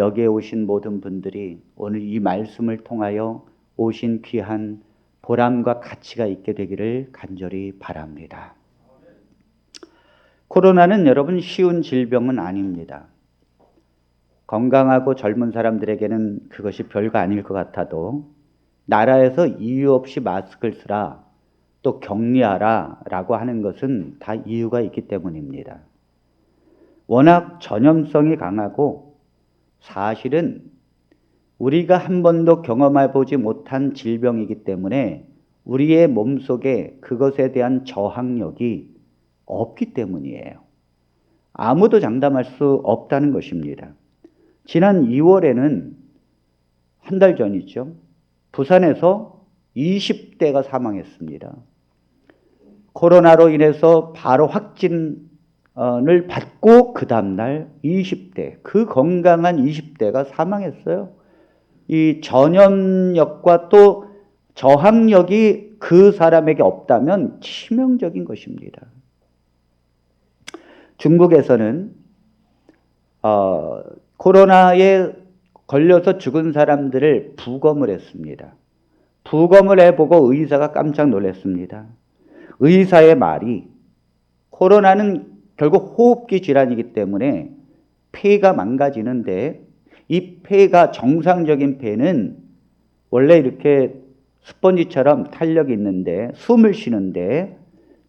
여기에 오신 모든 분들이 오늘 이 말씀을 통하여 오신 귀한 보람과 가치가 있게 되기를 간절히 바랍니다. 코로나는 여러분 쉬운 질병은 아닙니다. 건강하고 젊은 사람들에게는 그것이 별거 아닐 것 같아도 나라에서 이유 없이 마스크를 쓰라, 또 격리하라 라고 하는 것은 다 이유가 있기 때문입니다. 워낙 전염성이 강하고 사실은 우리가 한 번도 경험해 보지 못한 질병이기 때문에 우리의 몸속에 그것에 대한 저항력이 없기 때문이에요. 아무도 장담할 수 없다는 것입니다. 지난 2월에는 한 달 전이죠. 부산에서 20대가 사망했습니다. 코로나로 인해서 바로 확진을 받고 그 다음날 20대, 그 건강한 20대가 사망했어요. 이 전염력과 또 저항력이 그 사람에게 없다면 치명적인 것입니다. 중국에서는 코로나에 걸려서 죽은 사람들을 부검을 했습니다. 부검을 해보고 의사가 깜짝 놀랐습니다. 의사의 말이 코로나는 결국 호흡기 질환이기 때문에 폐가 망가지는데 이 폐가 정상적인 폐는 원래 이렇게 스펀지처럼 탄력이 있는데 숨을 쉬는데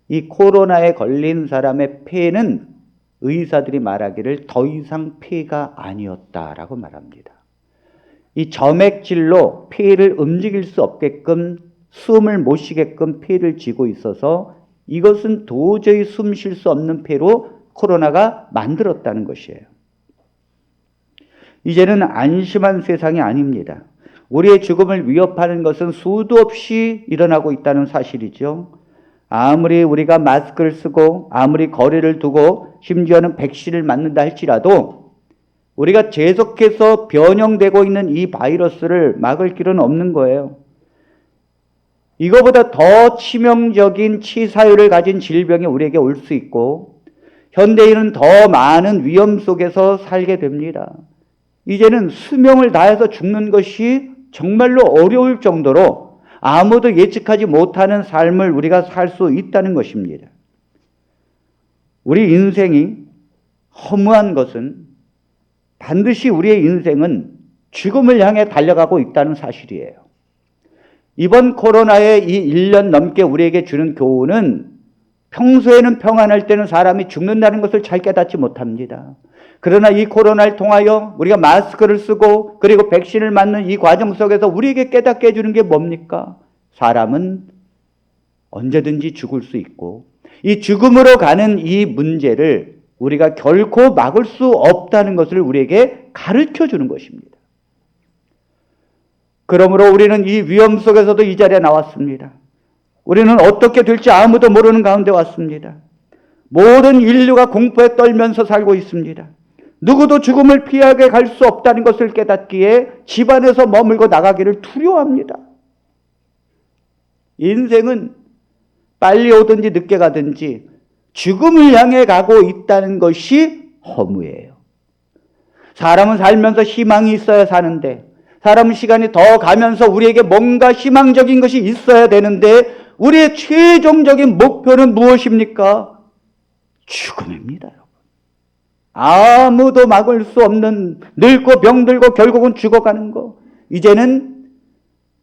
이 코로나에 걸린 사람의 폐는 의사들이 말하기를 더 이상 폐가 아니었다라고 말합니다. 이 점액질로 폐를 움직일 수 없게끔 숨을 못 쉬게끔 폐를 쥐고 있어서 이것은 도저히 숨 쉴 수 없는 폐로 코로나가 만들었다는 것이에요. 이제는 안심한 세상이 아닙니다. 우리의 죽음을 위협하는 것은 수도 없이 일어나고 있다는 사실이죠. 아무리 우리가 마스크를 쓰고 아무리 거리를 두고 심지어는 백신을 맞는다 할지라도 우리가 계속해서 변형되고 있는 이 바이러스를 막을 길은 없는 거예요. 이거보다 더 치명적인 치사율을 가진 질병이 우리에게 올 수 있고 현대인은 더 많은 위험 속에서 살게 됩니다. 이제는 수명을 다해서 죽는 것이 정말로 어려울 정도로 아무도 예측하지 못하는 삶을 우리가 살 수 있다는 것입니다. 우리 인생이 허무한 것은 반드시 우리의 인생은 죽음을 향해 달려가고 있다는 사실이에요. 이번 코로나의 이 1년 넘게 우리에게 주는 교훈은 평소에는 평안할 때는 사람이 죽는다는 것을 잘 깨닫지 못합니다. 그러나 이 코로나를 통하여 우리가 마스크를 쓰고 그리고 백신을 맞는 이 과정 속에서 우리에게 깨닫게 해주는 게 뭡니까? 사람은 언제든지 죽을 수 있고 이 죽음으로 가는 이 문제를 우리가 결코 막을 수 없다는 것을 우리에게 가르쳐 주는 것입니다. 그러므로 우리는 이 위험 속에서도 이 자리에 나왔습니다. 우리는 어떻게 될지 아무도 모르는 가운데 왔습니다. 모든 인류가 공포에 떨면서 살고 있습니다. 누구도 죽음을 피하게 갈 수 없다는 것을 깨닫기에 집안에서 머물고 나가기를 두려워합니다. 인생은 빨리 오든지 늦게 가든지 죽음을 향해 가고 있다는 것이 허무해요. 사람은 살면서 희망이 있어야 사는데 사람은 시간이 더 가면서 우리에게 뭔가 희망적인 것이 있어야 되는데 우리의 최종적인 목표는 무엇입니까? 죽음입니다. 아무도 막을 수 없는 늙고 병들고 결국은 죽어가는 거. 이제는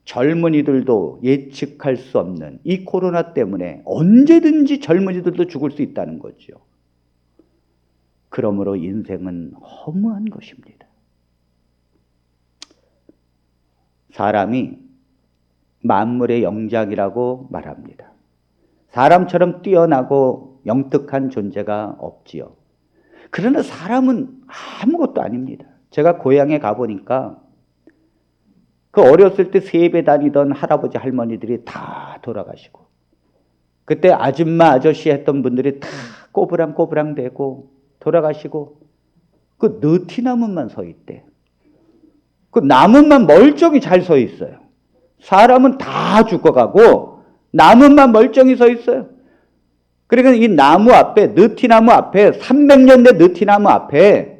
젊은이들도 예측할 수 없는 이 코로나 때문에 언제든지 젊은이들도 죽을 수 있다는 거죠. 그러므로 인생은 허무한 것입니다. 사람이 만물의 영장이라고 말합니다. 사람처럼 뛰어나고 영특한 존재가 없지요. 그러나 사람은 아무것도 아닙니다. 제가 고향에 가보니까 그 어렸을 때 세배 다니던 할아버지 할머니들이 다 돌아가시고 그때 아줌마 아저씨 했던 분들이 다 꼬부랑꼬부랑 되고 돌아가시고 그 느티나무만 서 있대. 그 나무만 멀쩡히 잘 서 있어요. 사람은 다 죽어가고 나무만 멀쩡히 서 있어요. 그러니까 이 나무 앞에 느티나무 앞에 300년 된 느티나무 앞에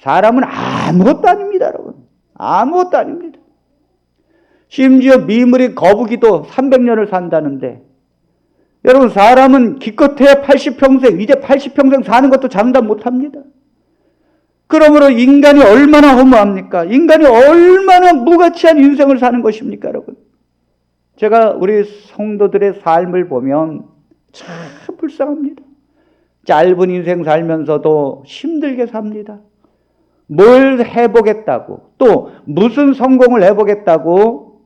사람은 아무것도 아닙니다, 여러분. 아무것도 아닙니다. 심지어 미물이 거북이도 300년을 산다는데, 여러분, 사람은 기껏해야 80평생, 이제 80평생 사는 것도 장담 못합니다. 그러므로 인간이 얼마나 허무합니까? 인간이 얼마나 무가치한 인생을 사는 것입니까, 여러분? 제가 우리 성도들의 삶을 보면 참 불쌍합니다. 짧은 인생 살면서도 힘들게 삽니다. 뭘 해보겠다고, 또 무슨 성공을 해보겠다고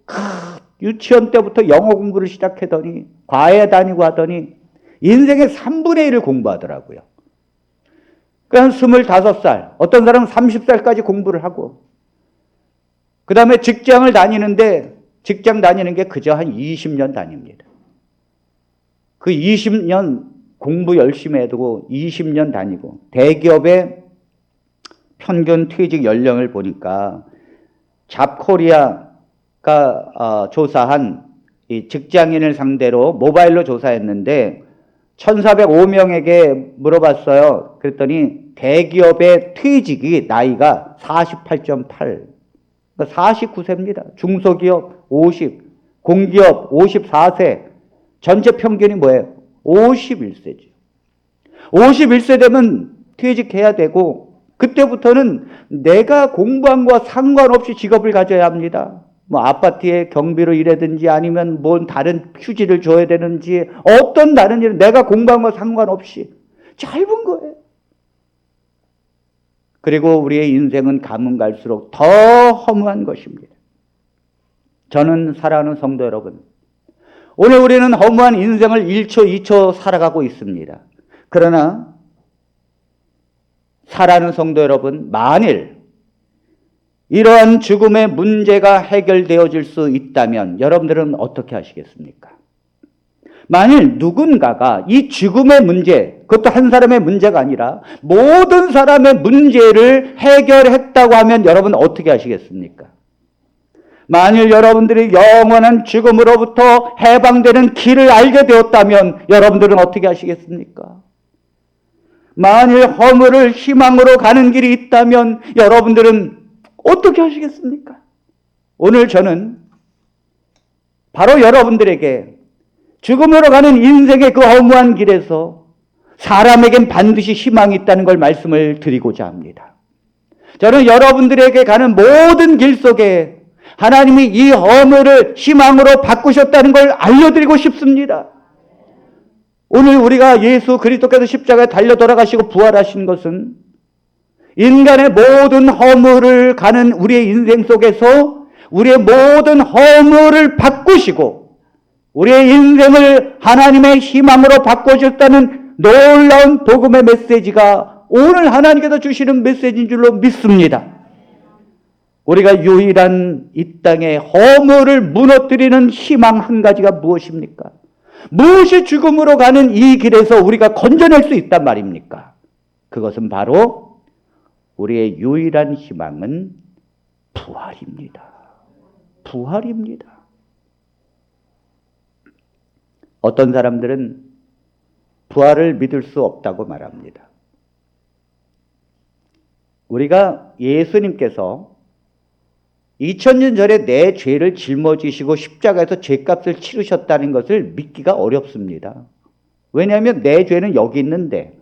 유치원 때부터 영어 공부를 시작하더니 과외 다니고 하더니 인생의 3분의 1을 공부하더라고요. 한 25살, 어떤 사람은 30살까지 공부를 하고, 그 다음에 직장을 다니는데, 직장 다니는 게 그저 한 20년 다닙니다. 그 20년 공부 열심히 해두고 20년 다니고, 대기업의 평균 퇴직 연령을 보니까 잡코리아가 조사한 이 직장인을 상대로 모바일로 조사했는데 1,405명에게 물어봤어요. 그랬더니 대기업의 퇴직이 나이가 48.8, 49세입니다. 중소기업 50, 공기업 54세, 전체 평균이 뭐예요? 51세죠. 51세 되면 퇴직해야 되고, 그때부터는 내가 공부한 거와 상관없이 직업을 가져야 합니다. 뭐 아파트에 경비로 일하든지 아니면 뭔 다른 휴지를 줘야 되는지 어떤 다른 일은 내가 공부한 거와 상관없이 짧은 거예요. 그리고 우리의 인생은 가면 갈수록 더 허무한 것입니다. 저는 사랑하는 성도 여러분, 오늘 우리는 허무한 인생을 1초, 2초 살아가고 있습니다. 그러나 사랑하는 성도 여러분, 만일 이러한 죽음의 문제가 해결되어질 수 있다면 여러분들은 어떻게 하시겠습니까? 만일 누군가가 이 죽음의 문제, 그것도 한 사람의 문제가 아니라 모든 사람의 문제를 해결했다고 하면 여러분 어떻게 하시겠습니까? 만일 여러분들이 영원한 죽음으로부터 해방되는 길을 알게 되었다면 여러분들은 어떻게 하시겠습니까? 만일 허물을 희망으로 가는 길이 있다면 여러분들은 어떻게 하시겠습니까? 오늘 저는 바로 여러분들에게 죽음으로 가는 인생의 그 허무한 길에서 사람에겐 반드시 희망이 있다는 걸 말씀을 드리고자 합니다. 저는 여러분들에게 가는 모든 길 속에 하나님이 이 허물을 희망으로 바꾸셨다는 걸 알려드리고 싶습니다. 오늘 우리가 예수 그리스도께서 십자가에 달려 돌아가시고 부활하신 것은 인간의 모든 허물을 가는 우리의 인생 속에서 우리의 모든 허물을 바꾸시고 우리의 인생을 하나님의 희망으로 바꿔주셨다는 놀라운 복음의 메시지가 오늘 하나님께서 주시는 메시지인 줄로 믿습니다. 우리가 유일한 이 땅의 허물을 무너뜨리는 희망 한 가지가 무엇입니까? 무엇이 죽음으로 가는 이 길에서 우리가 건져낼 수 있단 말입니까? 그것은 바로 우리의 유일한 희망은 부활입니다. 부활입니다. 어떤 사람들은 부활을 믿을 수 없다고 말합니다. 우리가 예수님께서 2000년 전에 내 죄를 짊어지시고 십자가에서 죄값을 치르셨다는 것을 믿기가 어렵습니다. 왜냐하면 내 죄는 여기 있는데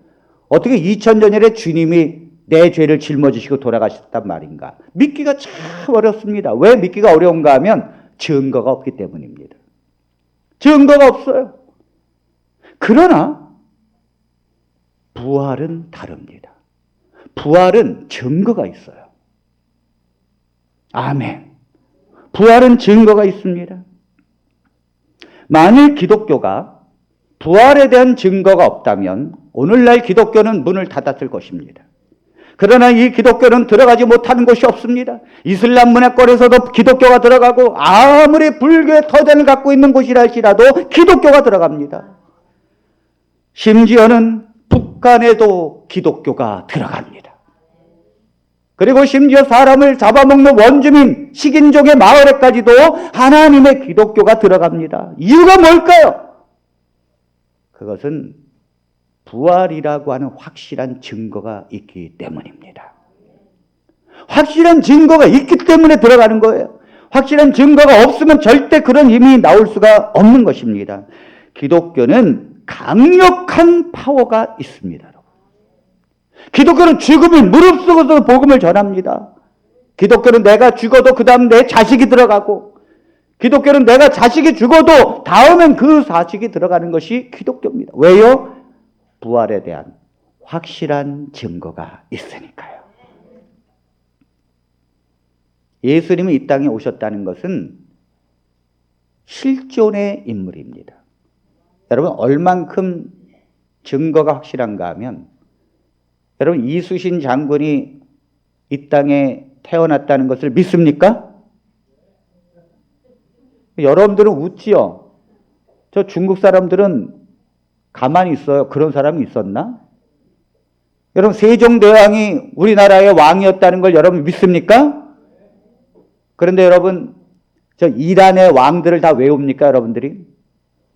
어떻게 2000년 전에 주님이 내 죄를 짊어지시고 돌아가셨단 말인가? 믿기가 참 어렵습니다. 왜 믿기가 어려운가 하면 증거가 없기 때문입니다. 증거가 없어요. 그러나 부활은 다릅니다. 부활은 증거가 있어요. 아멘. 부활은 증거가 있습니다. 만일 기독교가 부활에 대한 증거가 없다면 오늘날 기독교는 문을 닫았을 것입니다. 그러나 이 기독교는 들어가지 못하는 곳이 없습니다. 이슬람 문화권에서도 기독교가 들어가고 아무리 불교의 터전을 갖고 있는 곳이라 할지라도 기독교가 들어갑니다. 심지어는 북한에도 기독교가 들어갑니다. 그리고 심지어 사람을 잡아먹는 원주민 식인종의 마을에까지도 하나님의 기독교가 들어갑니다. 이유가 뭘까요? 그것은 부활이라고 하는 확실한 증거가 있기 때문입니다. 확실한 증거가 있기 때문에 들어가는 거예요. 확실한 증거가 없으면 절대 그런 힘이 나올 수가 없는 것입니다. 기독교는 강력한 파워가 있습니다. 기독교는 죽음을 무릅쓰고서 복음을 전합니다. 기독교는 내가 죽어도 그 다음 내 자식이 들어가고, 기독교는 내가 자식이 죽어도 다음엔 그 자식이 들어가는 것이 기독교입니다. 왜요? 부활에 대한 확실한 증거가 있으니까요. 예수님이 이 땅에 오셨다는 것은 실존의 인물입니다. 여러분, 얼만큼 증거가 확실한가 하면, 여러분, 이순신 장군이 이 땅에 태어났다는 것을 믿습니까? 여러분들은 웃지요? 저 중국 사람들은 가만히 있어요. 그런 사람이 있었나? 여러분, 세종대왕이 우리나라의 왕이었다는 걸 여러분 믿습니까? 그런데 여러분, 저 이란의 왕들을 다 외웁니까, 여러분들이?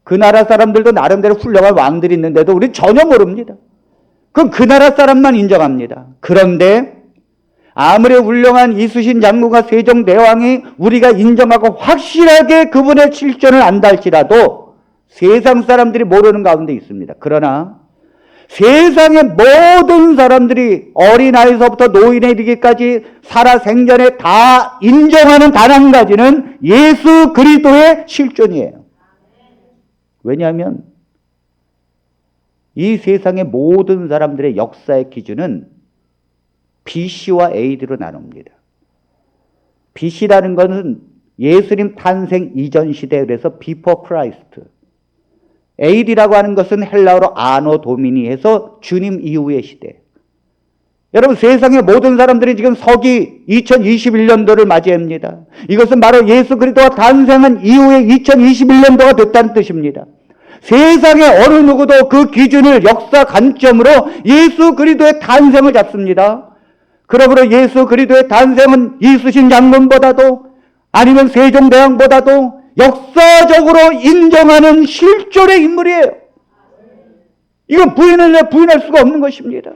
그 나라 사람들도 나름대로 훌륭한 왕들이 있는데도 우리 전혀 모릅니다. 그럼 그 나라 사람만 인정합니다. 그런데 아무리 훌륭한 이순신 장군과 세종대왕이 우리가 인정하고 확실하게 그분의 실존을 안다 할지라도 세상 사람들이 모르는 가운데 있습니다. 그러나 세상의 모든 사람들이 어린아이서부터 노인에 이르기까지 살아생전에 다 인정하는 단 한 가지는 예수 그리스도의 실존이에요. 왜냐하면 이 세상의 모든 사람들의 역사의 기준은 BC와 AD로 나눕니다. BC라는 것은 예수님 탄생 이전 시대, 그래서 Before Christ. AD라고 하는 것은 헬라어로 아노 도미니 해서 주님 이후의 시대. 여러분, 세상의 모든 사람들이 지금 서기 2021년도를 맞이합니다. 이것은 바로 예수 그리스도가 탄생한 이후에 2021년도가 됐다는 뜻입니다. 세상의 어느 누구도 그 기준을 역사 관점으로 예수 그리스도의 탄생을 잡습니다. 그러므로 예수 그리스도의 탄생은 이순신 장군보다도 아니면 세종대왕보다도 역사적으로 인정하는 실존의 인물이에요. 이건 부인할 수가 없는 것입니다.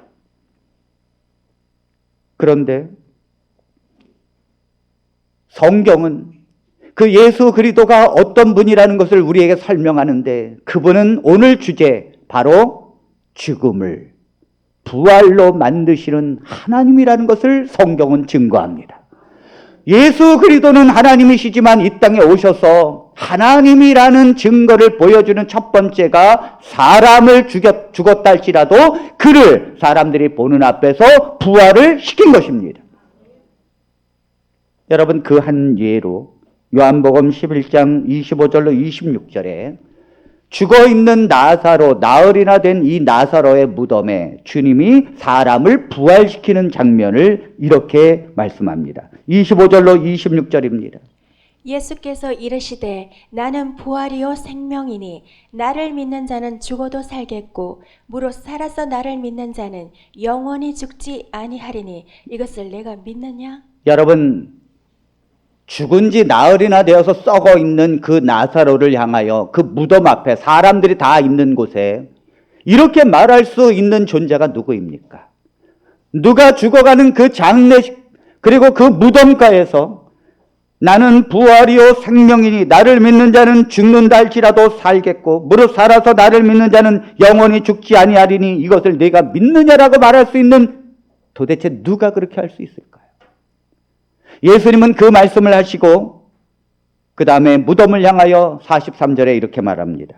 그런데 성경은 그 예수 그리스도가 어떤 분이라는 것을 우리에게 설명하는데, 그분은 오늘 주제 바로 죽음을 부활로 만드시는 하나님이라는 것을 성경은 증거합니다. 예수 그리스도는 하나님이시지만 이 땅에 오셔서 하나님이라는 증거를 보여주는 첫 번째가 사람을 죽었다 할지라도 그를 사람들이 보는 앞에서 부활을 시킨 것입니다. 여러분, 그 한 예로 요한복음 11장 25절로 26절에 죽어있는 나사로, 나흘이나 된 이 나사로의 무덤에 주님이 사람을 부활시키는 장면을 이렇게 말씀합니다. 25절로 26절입니다. 예수께서 이르시되 나는 부활이요 생명이니 나를 믿는 자는 죽어도 살겠고 무릇 살아서 나를 믿는 자는 영원히 죽지 아니하리니 이것을 내가 믿느냐? 여러분, 죽은 지 나흘이나 되어서 썩어 있는 그 나사로를 향하여 그 무덤 앞에 사람들이 다 있는 곳에 이렇게 말할 수 있는 존재가 누구입니까? 누가 죽어가는 그 장례식, 그리고 그 무덤가에서 나는 부활이요 생명이니 나를 믿는 자는 죽는다 할지라도 살겠고 무릇 살아서 나를 믿는 자는 영원히 죽지 아니하리니 이것을 내가 믿느냐라고 말할 수 있는, 도대체 누가 그렇게 할 수 있을까요? 예수님은 그 말씀을 하시고 그 다음에 무덤을 향하여 43절에 이렇게 말합니다.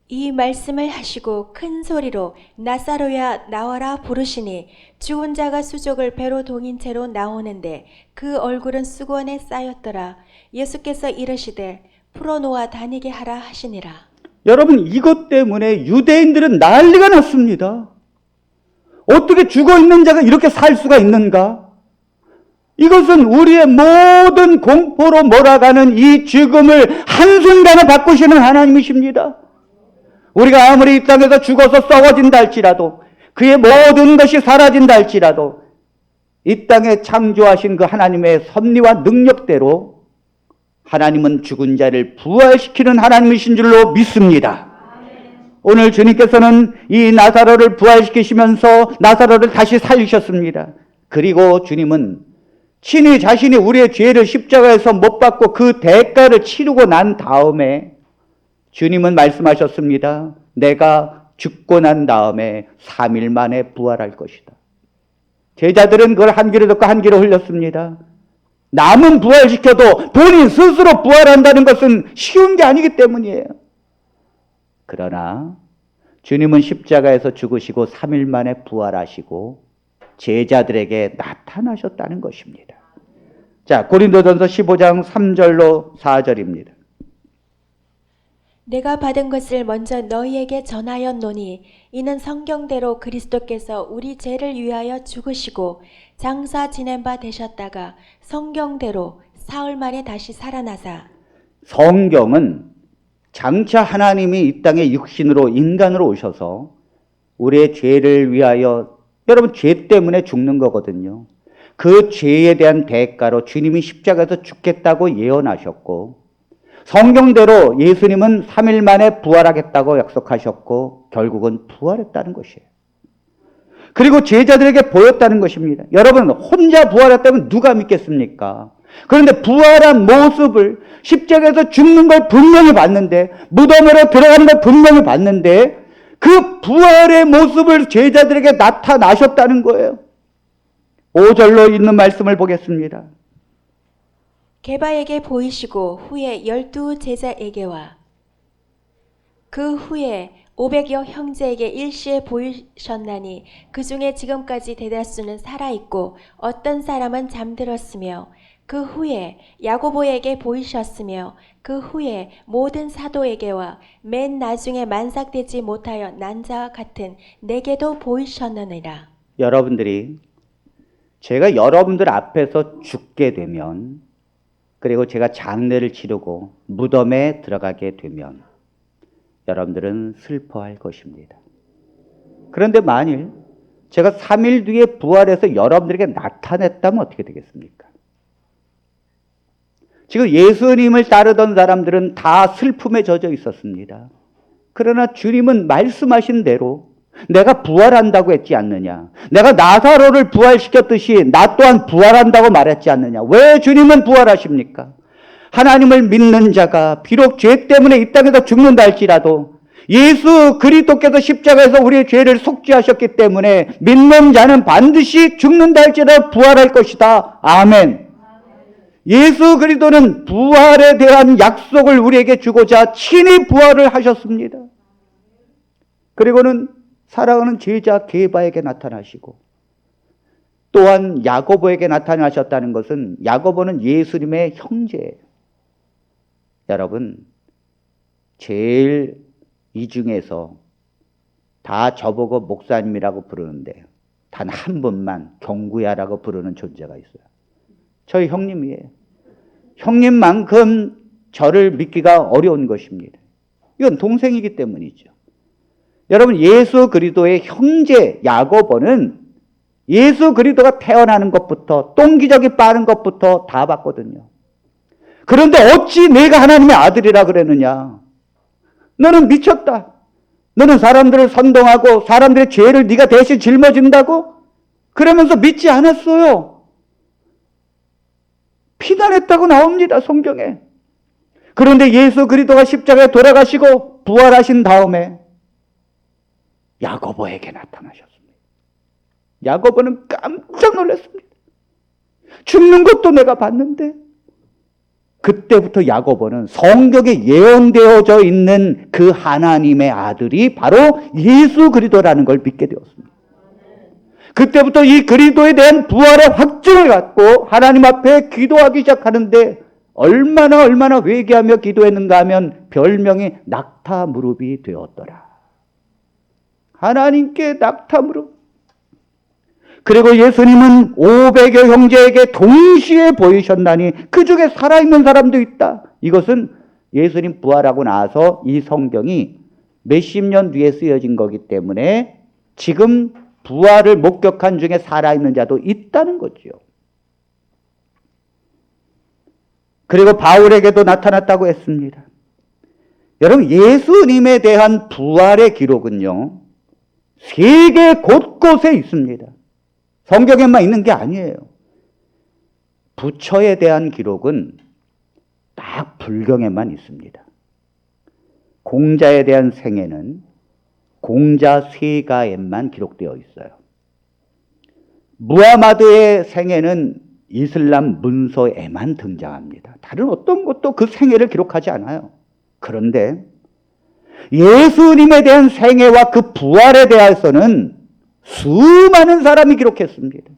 이 말씀을 하시고 큰 소리로 나사로야 나와라 부르시니 죽은 자가 수족을 배로 동인 채로 나오는데 그 얼굴은 수건에 쌓였더라. 예수께서 이르시되 풀어놓아 다니게 하라 하시니라. 여러분, 이것 때문에 유대인들은 난리가 났습니다. 어떻게 죽어있는 자가 이렇게 살 수가 있는가? 이것은 우리의 모든 공포로 몰아가는 이 죽음을 한순간에 바꾸시는 하나님이십니다. 우리가 아무리 이 땅에서 죽어서 썩어진다 할지라도, 그의 모든 것이 사라진다 할지라도 이 땅에 창조하신 그 하나님의 섭리와 능력대로 하나님은 죽은 자를 부활시키는 하나님이신 줄로 믿습니다. 오늘 주님께서는 이 나사로를 부활시키시면서 나사로를 다시 살리셨습니다. 그리고 주님은 친히 자신이 우리의 죄를 십자가에서 못 박고 그 대가를 치르고 난 다음에 주님은 말씀하셨습니다. 내가 죽고 난 다음에 3일 만에 부활할 것이다. 제자들은 그걸 한 귀로 듣고 한 귀로 흘렸습니다. 남은 부활시켜도 본인 스스로 부활한다는 것은 쉬운 게 아니기 때문이에요. 그러나 주님은 십자가에서 죽으시고 3일 만에 부활하시고 제자들에게 나타나셨다는 것입니다. 자, 고린도전서 15장 3절로 4절입니다. 내가 받은 것을 먼저 너희에게 전하였노니 이는 성경대로 그리스도께서 우리 죄를 위하여 죽으시고 장사 지낸 바 되셨다가 성경대로 사흘 만에 다시 살아나사. 성경은 장차 하나님이 이 땅에 육신으로 인간으로 오셔서 우리의 죄를 위하여, 여러분 죄 때문에 죽는 거거든요. 그 죄에 대한 대가로 주님이 십자가에서 죽겠다고 예언하셨고 성경대로 예수님은 3일 만에 부활하겠다고 약속하셨고 결국은 부활했다는 것이에요. 그리고 제자들에게 보였다는 것입니다. 여러분, 혼자 부활했다면 누가 믿겠습니까? 그런데 부활한 모습을 십자가에서 죽는 걸 분명히 봤는데, 무덤으로 들어가는 걸 분명히 봤는데 그 부활의 모습을 제자들에게 나타나셨다는 거예요. 5절로 있는 말씀을 보겠습니다. 게바에게 보이시고 후에 12 제자에게와 그 후에 500여 형제에게 일시에 보이셨나니 그 중에 지금까지 대다수는 살아있고 어떤 사람은 잠들었으며 그 후에 야고보에게 보이셨으며 그 후에 모든 사도에게와 맨 나중에 만삭되지 못하여 난 자와 같은 내게도 보이셨느니라. 여러분들이 제가 여러분들 앞에서 죽게 되면, 그리고 제가 장례를 치르고 무덤에 들어가게 되면 여러분들은 슬퍼할 것입니다. 그런데 만일 제가 3일 뒤에 부활해서 여러분들에게 나타냈다면 어떻게 되겠습니까? 지금 예수님을 따르던 사람들은 다 슬픔에 젖어 있었습니다. 그러나 주님은 말씀하신 대로 내가 부활한다고 했지 않느냐? 내가 나사로를 부활시켰듯이 나 또한 부활한다고 말했지 않느냐? 왜 주님은 부활하십니까? 하나님을 믿는 자가 비록 죄 때문에 이 땅에서 죽는다 할지라도 예수 그리스도께서 십자가에서 우리의 죄를 속죄하셨기 때문에 믿는 자는 반드시 죽는다 할지라도 부활할 것이다. 아멘. 예수 그리스도는 부활에 대한 약속을 우리에게 주고자 친히 부활을 하셨습니다. 그리고는 사랑하는 제자 게바에게 나타나시고 또한 야고보에게 나타나셨다는 것은 야고보는 예수님의 형제예요. 여러분, 제일 이 중에서 다 저보고 목사님이라고 부르는데 단 한 분만 경구야라고 부르는 존재가 있어요. 저희 형님이에요. 형님만큼 저를 믿기가 어려운 것입니다. 이건 동생이기 때문이죠. 여러분, 예수 그리스도의 형제 야고보는 예수 그리스도가 태어나는 것부터 똥기저귀 빠는 것부터 다 봤거든요. 그런데 어찌 내가 하나님의 아들이라 그랬느냐? 너는 미쳤다. 너는 사람들을 선동하고 사람들의 죄를 네가 대신 짊어진다고? 그러면서 믿지 않았어요. 피난했다고 나옵니다, 성경에. 그런데 예수 그리스도가 십자가에 돌아가시고 부활하신 다음에 야고보에게 나타나셨습니다. 야고보는 깜짝 놀랐습니다. 죽는 것도 내가 봤는데. 그때부터 야고보는 성경에 예언되어져 있는 그 하나님의 아들이 바로 예수 그리스도라는 걸 믿게 되었습니다. 그때부터 이 그리스도에 대한 부활의 확증을 갖고 하나님 앞에 기도하기 시작하는데 얼마나 회개하며 기도했는가 하면 별명이 낙타 무릎이 되었더라. 하나님께 낙타 무릎. 그리고 예수님은 500여 형제에게 동시에 보이셨나니 그 중에 살아있는 사람도 있다. 이것은 예수님 부활하고 나서 이 성경이 몇십 년 뒤에 쓰여진 거기 때문에 지금 부활을 목격한 중에 살아있는 자도 있다는 거죠. 그리고 바울에게도 나타났다고 했습니다. 여러분, 예수님에 대한 부활의 기록은요, 세계 곳곳에 있습니다. 성경에만 있는 게 아니에요. 부처에 대한 기록은 딱 불경에만 있습니다. 공자에 대한 생애는 공자 쇠가에만 기록되어 있어요. 무하마드의 생애는 이슬람 문서에만 등장합니다. 다른 어떤 것도 그 생애를 기록하지 않아요. 그런데 예수님에 대한 생애와 그 부활에 대해서는 수많은 사람이 기록했습니다.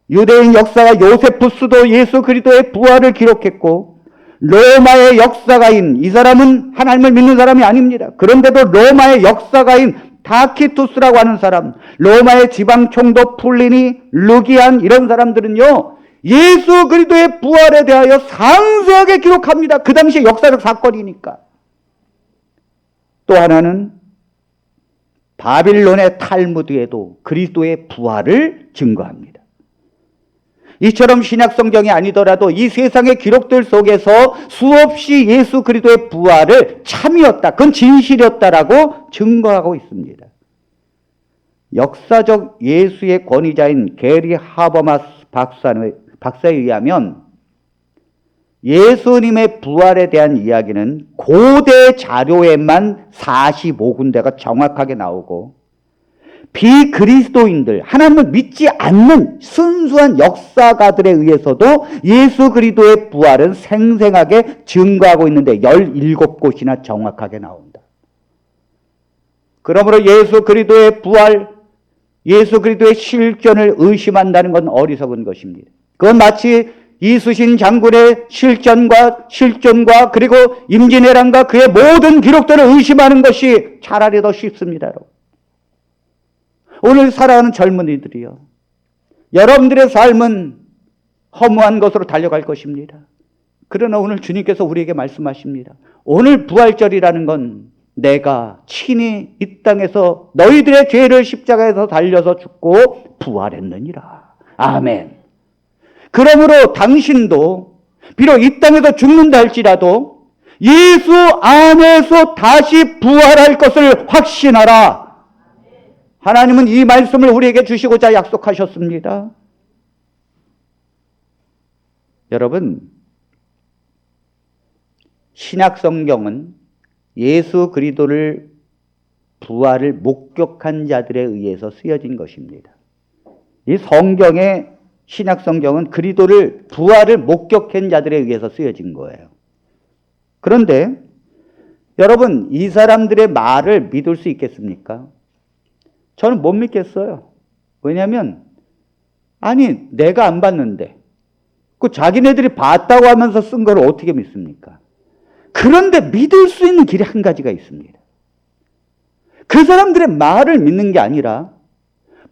유대인 역사가 요세푸스도 예수 그리스도의 부활을 기록했고, 로마의 역사가인, 이 사람은 하나님을 믿는 사람이 아닙니다. 그런데도 로마의 역사가인 타키투스라고 하는 사람, 로마의 지방총독 플리니, 루기안, 이런 사람들은요, 예수 그리스도의 부활에 대하여 상세하게 기록합니다. 그 당시의 역사적 사건이니까. 또 하나는 바빌론의 탈무드에도 그리스도의 부활을 증거합니다. 이처럼 신약 성경이 아니더라도 이 세상의 기록들 속에서 수없이 예수 그리스도의 부활을 참이었다, 그건 진실이었다라고 증거하고 있습니다. 역사적 예수의 권위자인 게리 하버마스 박사에 의하면 예수님의 부활에 대한 이야기는 고대 자료에만 45군데가 정확하게 나오고, 비그리스도인들, 하나님을 믿지 않는 순수한 역사가들에 의해서도 예수 그리스도의 부활은 생생하게 증거하고 있는데 17곳이나 정확하게 나온다. 그러므로 예수 그리스도의 부활, 예수 그리스도의 실존을 의심한다는 건 어리석은 것입니다. 그건 마치 이수신 장군의 실존과 그리고 임진왜란과 그의 모든 기록들을 의심하는 것이 차라리 더 쉽습니다. 오늘 살아가는 젊은이들이요, 여러분들의 삶은 허무한 것으로 달려갈 것입니다. 그러나 오늘 주님께서 우리에게 말씀하십니다. 오늘 부활절이라는 건 내가 친히 이 땅에서 너희들의 죄를 십자가에서 달려서 죽고 부활했느니라. 아멘. 그러므로 당신도 비록 이 땅에서 죽는다 할지라도 예수 안에서 다시 부활할 것을 확신하라. 하나님은 이 말씀을 우리에게 주시고자 약속하셨습니다. 여러분, 신약 성경은 예수 그리스도를 부활을 목격한 자들에 의해서 쓰여진 것입니다. 이 성경의 신약 성경은 그리스도를 부활을 목격한 자들에 의해서 쓰여진 거예요. 그런데 여러분, 이 사람들의 말을 믿을 수 있겠습니까? 저는 못 믿겠어요. 왜냐하면 아니 내가 안 봤는데 그 자기네들이 봤다고 하면서 쓴 걸 어떻게 믿습니까? 그런데 믿을 수 있는 길이 한 가지가 있습니다. 그 사람들의 말을 믿는 게 아니라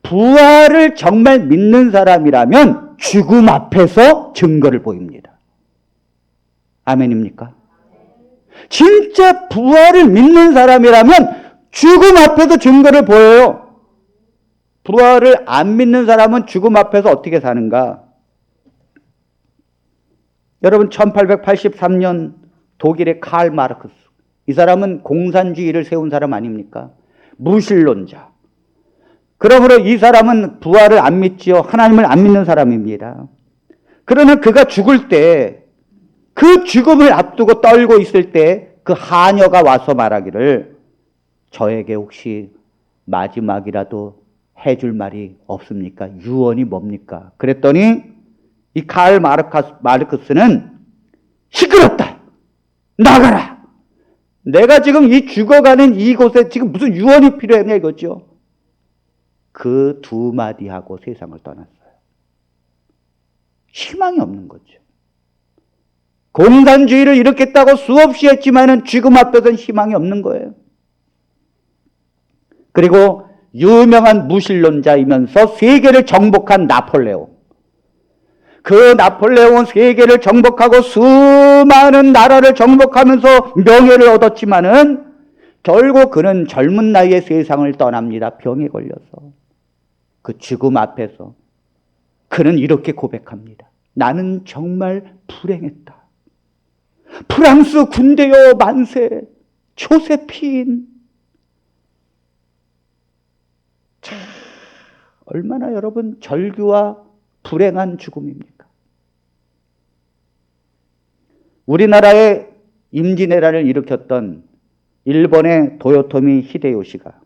부활을 정말 믿는 사람이라면 죽음 앞에서 증거를 보입니다. 아멘입니까? 진짜 부활을 믿는 사람이라면 죽음 앞에서 증거를 보여요. 부활을 안 믿는 사람은 죽음 앞에서 어떻게 사는가? 여러분, 1883년 독일의 칼 마르크스, 이 사람은 공산주의를 세운 사람 아닙니까? 무신론자. 그러므로 이 사람은 부활을 안 믿지요. 하나님을 안 믿는 사람입니다. 그러나 그가 죽을 때, 그 죽음을 앞두고 떨고 있을 때 그 하녀가 와서 말하기를, 저에게 혹시 마지막이라도 해줄 말이 없습니까? 유언이 뭡니까? 그랬더니 이 칼 마르크스는 시끄럽다! 나가라! 내가 지금 이 죽어가는 이곳에 지금 무슨 유언이 필요했냐 이거죠. 그 두 마디 하고 세상을 떠났어요. 희망이 없는 거죠. 공산주의를 일으켰다고 수없이 했지만은 죽음 앞에서는 희망이 없는 거예요. 그리고 유명한 무신론자이면서 세계를 정복한 나폴레옹. 그 나폴레옹은 세계를 정복하고 수많은 나라를 정복하면서 명예를 얻었지만은 결국 그는 젊은 나이에 세상을 떠납니다. 병에 걸려서. 그 죽음 앞에서 그는 이렇게 고백합니다. 나는 정말 불행했다. 프랑스 군대여 만세, 조세핀. 참, 얼마나 여러분 절규와 불행한 죽음입니까? 우리나라에 임진왜란을 일으켰던 일본의 도요토미 히데요시가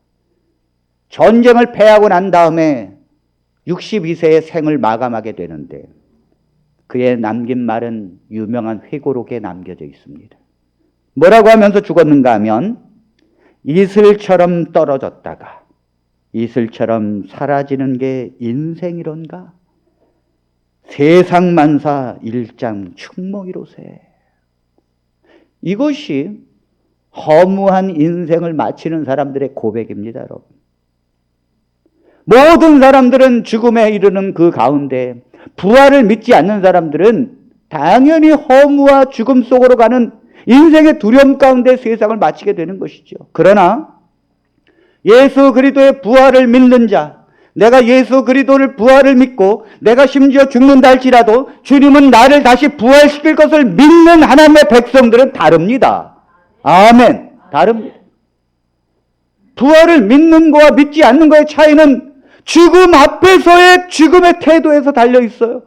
전쟁을 패하고 난 다음에 62세의 생을 마감하게 되는데 그의 남긴 말은 유명한 회고록에 남겨져 있습니다. 뭐라고 하면서 죽었는가 하면 이슬처럼 떨어졌다가 이슬처럼 사라지는 게 인생이론가? 세상만사 일장 충몽이로세. 이것이 허무한 인생을 마치는 사람들의 고백입니다, 여러분. 모든 사람들은 죽음에 이르는 그 가운데 부활을 믿지 않는 사람들은 당연히 허무와 죽음 속으로 가는 인생의 두려움 가운데 세상을 마치게 되는 것이죠. 그러나 예수 그리스도의 부활을 믿는 자, 내가 예수 그리스도를 부활을 믿고 내가 심지어 죽는다 할지라도 주님은 나를 다시 부활시킬 것을 믿는 하나님의 백성들은 다릅니다. 아멘. 다릅니다. 부활을 믿는 거와 믿지 않는 거의 차이는 죽음 앞에서의 죽음의 태도에서 달려 있어요.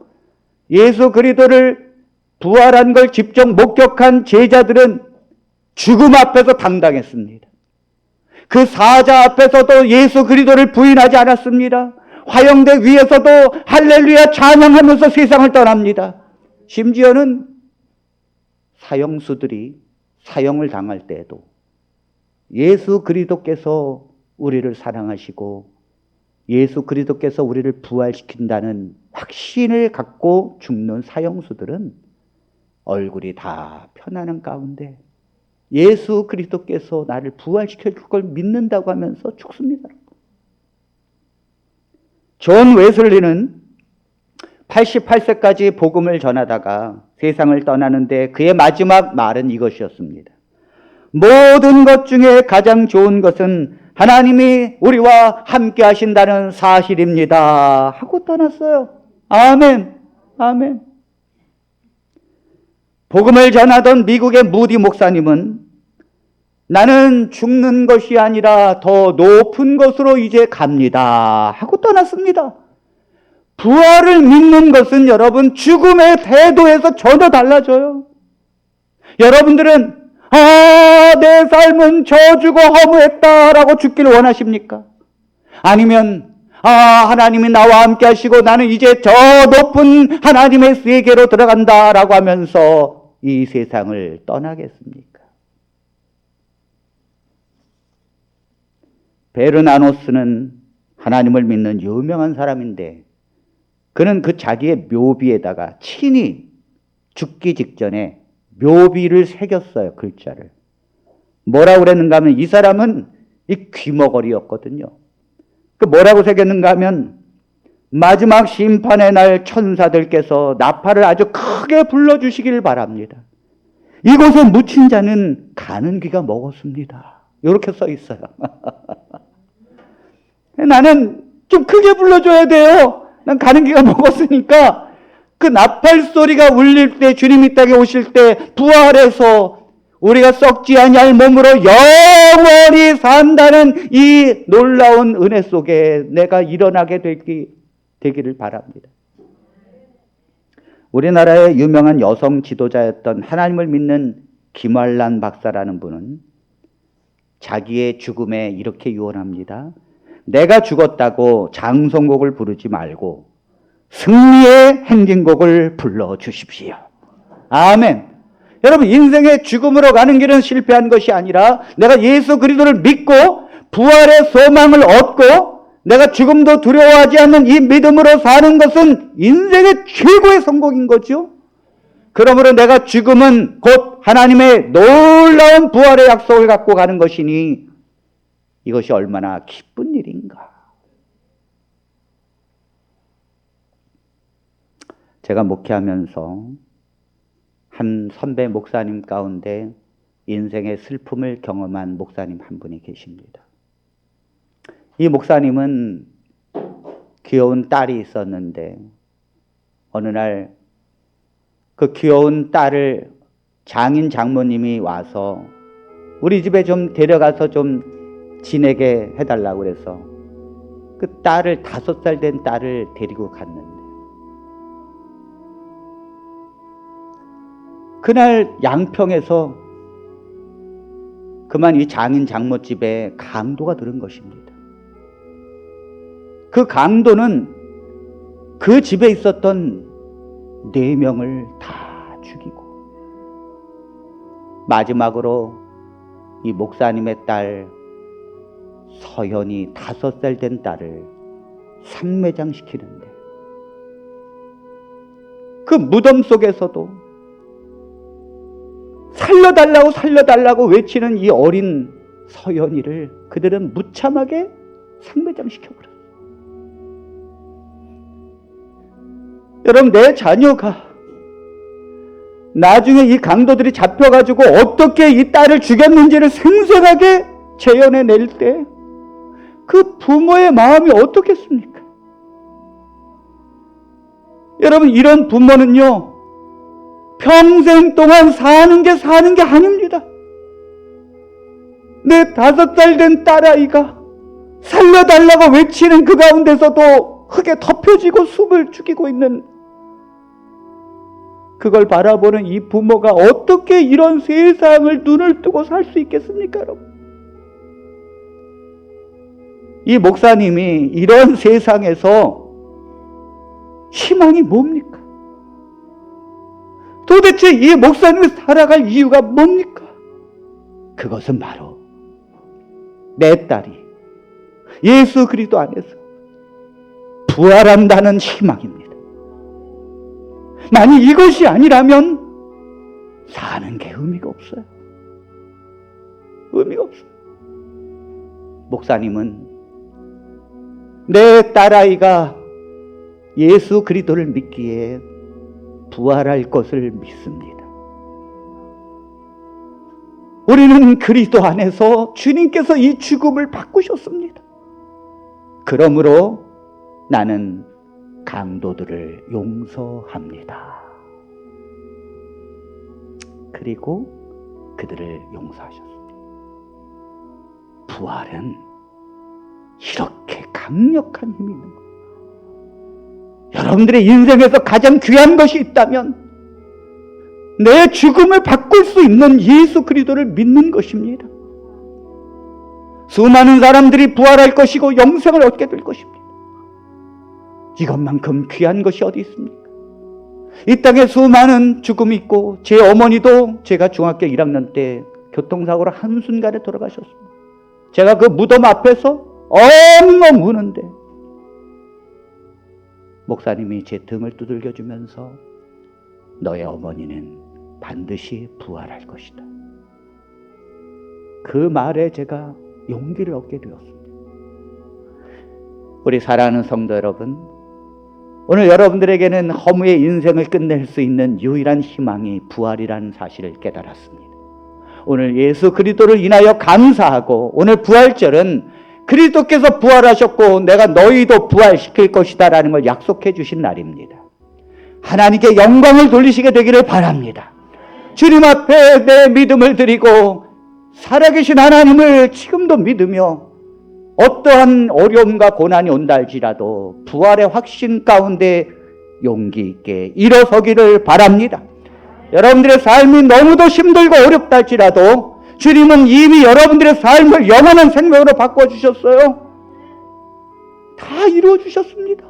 예수 그리스도를 부활한 걸 직접 목격한 제자들은 죽음 앞에서 당당했습니다. 그 사자 앞에서도 예수 그리스도를 부인하지 않았습니다. 화영대 위에서도 할렐루야 찬양하면서 세상을 떠납니다. 심지어는 사형수들이 사형을 당할 때에도 예수 그리스도께서 우리를 사랑하시고 예수 그리스도께서 우리를 부활시킨다는 확신을 갖고 죽는 사형수들은 얼굴이 다 편안한 가운데 예수 그리스도께서 나를 부활시켜 줄 걸 믿는다고 하면서 죽습니다. 존 웨슬리는 88세까지 복음을 전하다가 세상을 떠나는데 그의 마지막 말은 이것이었습니다. 모든 것 중에 가장 좋은 것은 하나님이 우리와 함께 하신다는 사실입니다. 하고 떠났어요. 아멘. 아멘. 복음을 전하던 미국의 무디 목사님은 나는 죽는 것이 아니라 더 높은 것으로 이제 갑니다. 하고 떠났습니다. 부활을 믿는 것은 여러분 죽음의 태도에서 전혀 달라져요. 여러분들은 내 삶은 저주고 허무했다라고 죽기를 원하십니까? 아니면 하나님이 나와 함께 하시고 나는 이제 저 높은 하나님의 세계로 들어간다라고 하면서 이 세상을 떠나겠습니까? 베르나노스는 하나님을 믿는 유명한 사람인데 그는 그 자기의 묘비에다가 친히 죽기 직전에 묘비를 새겼어요. 글자를. 뭐라고 그랬는가 하면 이 사람은 이 귀머거리였거든요. 그 뭐라고 새겼는가 하면 마지막 심판의 날 천사들께서 나팔을 아주 크게 불러주시기를 바랍니다. 이곳에 묻힌 자는 가는 귀가 먹었습니다. 이렇게 써 있어요. 나는 좀 크게 불러줘야 돼요. 난 가는 귀가 먹었으니까 그 나팔 소리가 울릴 때 주님 이 땅에 오실 때 부활해서 우리가 썩지 아니할 몸으로 영원히 산다는 이 놀라운 은혜 속에 내가 일어나게 되기를 바랍니다. 우리나라의 유명한 여성 지도자였던 하나님을 믿는 김활란 박사라는 분은 자기의 죽음에 이렇게 유언합니다. 내가 죽었다고 장성곡을 부르지 말고 승리의 행진곡을 불러주십시오. 아멘. 여러분 인생의 죽음으로 가는 길은 실패한 것이 아니라 내가 예수 그리스도를 믿고 부활의 소망을 얻고 내가 죽음도 두려워하지 않는 이 믿음으로 사는 것은 인생의 최고의 성공인 거죠. 그러므로 내가 죽음은 곧 하나님의 놀라운 부활의 약속을 갖고 가는 것이니 이것이 얼마나 기쁜 일인가. 제가 목회하면서 한 선배 목사님 가운데 인생의 슬픔을 경험한 목사님 한 분이 계십니다. 이 목사님은 귀여운 딸이 있었는데 어느 날 그 귀여운 딸을 장인 장모님이 와서 우리 집에 좀 데려가서 좀 지내게 해달라고 그래서 그 딸을 5살 된 딸을 데리고 갔는데 그날 양평에서 그만 이 장인 장모집에 강도가 들은 것입니다. 그 강도는 그 집에 있었던 4명을 다 죽이고 마지막으로 이 목사님의 딸 서연이 5살 된 딸을 산매장시키는데 그 무덤 속에서도 살려달라고 살려달라고 외치는 이 어린 서연이를 그들은 무참하게 산매장시켜버렸어요. 여러분, 내 자녀가 나중에 이 강도들이 잡혀가지고 어떻게 이 딸을 죽였는지를 생생하게 재현해낼 때 그 부모의 마음이 어떻겠습니까? 여러분, 이런 부모는요 평생 동안 사는 게 아닙니다. 내 5살 된 딸아이가 살려달라고 외치는 그 가운데서도 흙에 덮여지고 숨을 죽이고 있는 그걸 바라보는 이 부모가 어떻게 이런 세상을 눈을 뜨고 살 수 있겠습니까, 여러분? 이 목사님이 이런 세상에서 희망이 뭡니까? 도대체 이 목사님이 살아갈 이유가 뭡니까? 그것은 바로 내 딸이 예수 그리스도 안에서 부활한다는 희망입니다. 만약 이것이 아니라면 사는 게 의미가 없어요. 의미가 없어요. 목사님은 내 딸아이가 예수 그리스도를 믿기에 부활할 것을 믿습니다. 우리는 그리스도 안에서 주님께서 이 죽음을 바꾸셨습니다. 그러므로 나는 강도들을 용서합니다. 그리고 그들을 용서하셨습니다. 부활은 이렇게 강력한 힘이 있는 거예요. 여러분들의 인생에서 가장 귀한 것이 있다면 내 죽음을 바꿀 수 있는 예수 그리스도를 믿는 것입니다. 수많은 사람들이 부활할 것이고 영생을 얻게 될 것입니다. 이것만큼 귀한 것이 어디 있습니까? 이 땅에 수많은 죽음이 있고 제 어머니도 제가 중학교 1학년 때 교통사고로 한순간에 돌아가셨습니다. 제가 그 무덤 앞에서 엉엉 우는데 목사님이 제 등을 두들겨 주면서 너의 어머니는 반드시 부활할 것이다. 그 말에 제가 용기를 얻게 되었습니다. 우리 사랑하는 성도 여러분, 오늘 여러분들에게는 허무의 인생을 끝낼 수 있는 유일한 희망이 부활이라는 사실을 깨달았습니다. 오늘 예수 그리스도를 인하여 감사하고 오늘 부활절은 그리스도께서 부활하셨고 내가 너희도 부활시킬 것이다 라는 걸 약속해 주신 날입니다. 하나님께 영광을 돌리시게 되기를 바랍니다. 주님 앞에 내 믿음을 드리고 살아계신 하나님을 지금도 믿으며 어떠한 어려움과 고난이 온다 할지라도 부활의 확신 가운데 용기 있게 일어서기를 바랍니다. 여러분들의 삶이 너무도 힘들고 어렵다 할지라도 주님은 이미 여러분들의 삶을 영원한 생명으로 바꿔주셨어요. 다 이루어주셨습니다.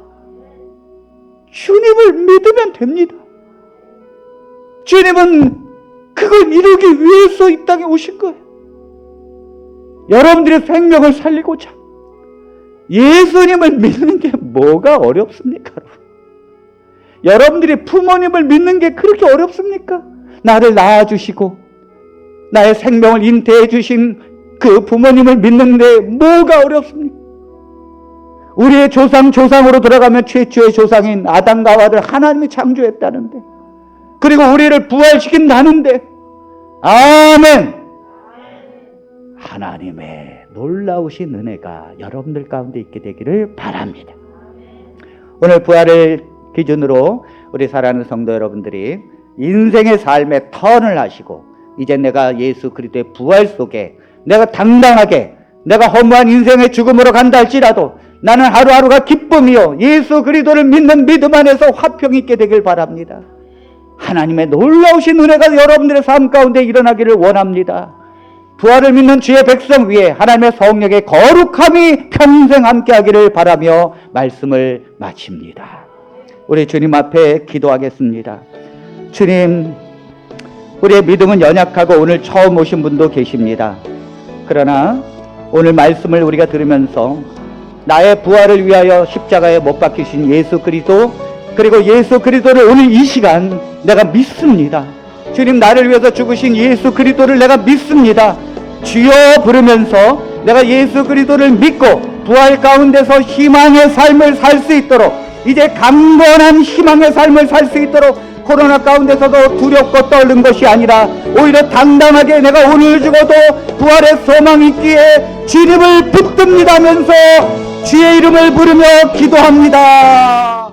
주님을 믿으면 됩니다. 주님은 그걸 이루기 위해서 이 땅에 오신 거예요. 여러분들의 생명을 살리고자 예수님을 믿는 게 뭐가 어렵습니까? 여러분들이 부모님을 믿는 게 그렇게 어렵습니까? 나를 낳아주시고 나의 생명을 인태해 주신 그 부모님을 믿는데 뭐가 어렵습니까? 우리의 조상으로 들어가면 최초의 조상인 아담과 하와를 하나님이 창조했다는데, 그리고 우리를 부활시킨다는데, 아멘! 하나님의 놀라우신 은혜가 여러분들 가운데 있게 되기를 바랍니다. 오늘 부활을 기준으로 우리 사랑하는 성도 여러분들이 인생의 삶에 턴을 하시고 이제 내가 예수 그리스도의 부활 속에 내가 당당하게 내가 허무한 인생의 죽음으로 간다 할지라도 나는 하루하루가 기쁨이요 예수 그리스도를 믿는 믿음 안에서 화평이 있게 되길 바랍니다. 하나님의 놀라우신 은혜가 여러분들의 삶 가운데 일어나기를 원합니다. 부활을 믿는 주의 백성 위에 하나님의 성령의 거룩함이 평생 함께하기를 바라며 말씀을 마칩니다. 우리 주님 앞에 기도하겠습니다. 주님, 우리의 믿음은 연약하고 오늘 처음 오신 분도 계십니다. 그러나 오늘 말씀을 우리가 들으면서 나의 부활을 위하여 십자가에 못 박히신 예수 그리스도, 그리고 예수 그리스도를 오늘 이 시간 내가 믿습니다. 주님, 나를 위해서 죽으신 예수 그리스도를 내가 믿습니다. 주여 부르면서 내가 예수 그리스도를 믿고 부활 가운데서 희망의 삶을 살 수 있도록, 이제 강건한 희망의 삶을 살 수 있도록 코로나 가운데서도 두렵고 떨는 것이 아니라 오히려 당당하게 내가 오늘 죽어도 부활의 소망이 있기에 주님을 붙듭니다 하면서 주의 이름을 부르며 기도합니다.